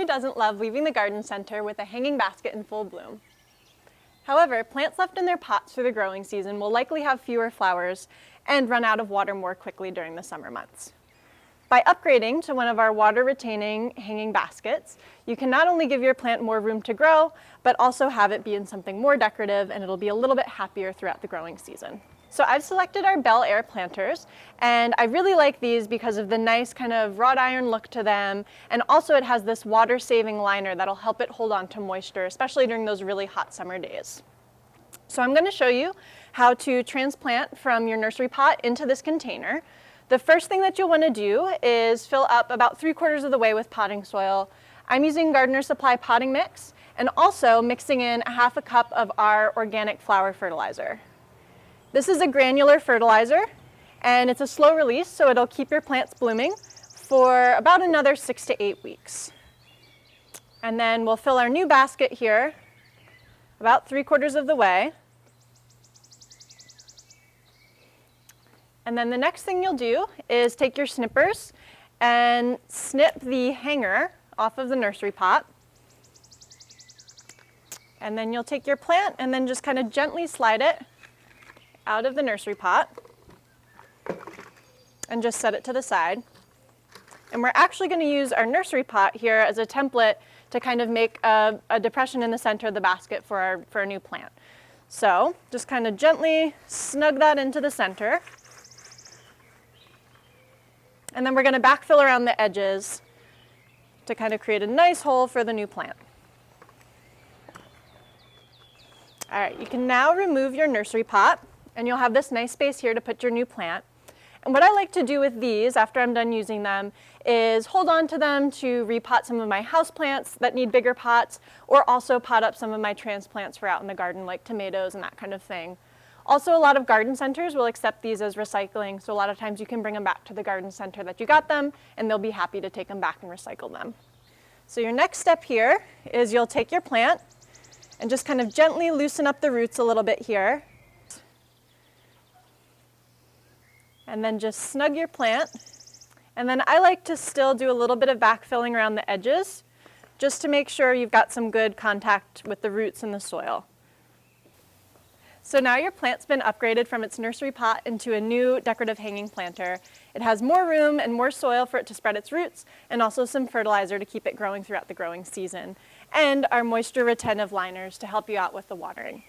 who doesn't love leaving the garden center with a hanging basket in full bloom? However, plants left in their pots through the growing season will likely have fewer flowers and run out of water more quickly during the summer months. By upgrading to one of our water-retaining hanging baskets, you can not only give your plant more room to grow, but also have it be in something more decorative, and it'll be a little bit happier throughout the growing season. So I've selected our Bel Air planters, and I really like these because of the nice kind of wrought iron look to them, and also it has this water-saving liner that'll help it hold on to moisture, especially during those really hot summer days. So I'm going to show you how to transplant from your nursery pot into this container. The first thing that you'll want to do is fill up about 3/4 of the way with potting soil. I'm using Gardener Supply potting mix and also mixing in 1/2 cup of our organic flower fertilizer. This is a granular fertilizer and it's a slow release, so it'll keep your plants blooming for about another 6 to 8 weeks. And then we'll fill our new basket here about 3/4 of the way. And then the next thing you'll do is take your snippers and snip the hanger off of the nursery pot. And then you'll take your plant and then just kind of gently slide it out of the nursery pot and just set it to the side. And we're actually going to use our nursery pot here as a template to kind of make a depression in the center of the basket for our new plant. So just kind of gently snug that into the center. And then we're going to backfill around the edges to kind of create a nice hole for the new plant. All right, you can now remove your nursery pot and you'll have this nice space here to put your new plant. And what I like to do with these after I'm done using them is hold on to them to repot some of my house plants that need bigger pots, or also pot up some of my transplants for out in the garden like tomatoes and that kind of thing. Also, a lot of garden centers will accept these as recycling, so a lot of times you can bring them back to the garden center that you got them, and they'll be happy to take them back and recycle them. So your next step here is you'll take your plant and just kind of gently loosen up the roots a little bit here. And then just snug your plant. And then I like to still do a little bit of backfilling around the edges, just to make sure you've got some good contact with the roots in the soil. So now your plant's been upgraded from its nursery pot into a new decorative hanging planter. It has more room and more soil for it to spread its roots, and also some fertilizer to keep it growing throughout the growing season, and our moisture retentive liners to help you out with the watering.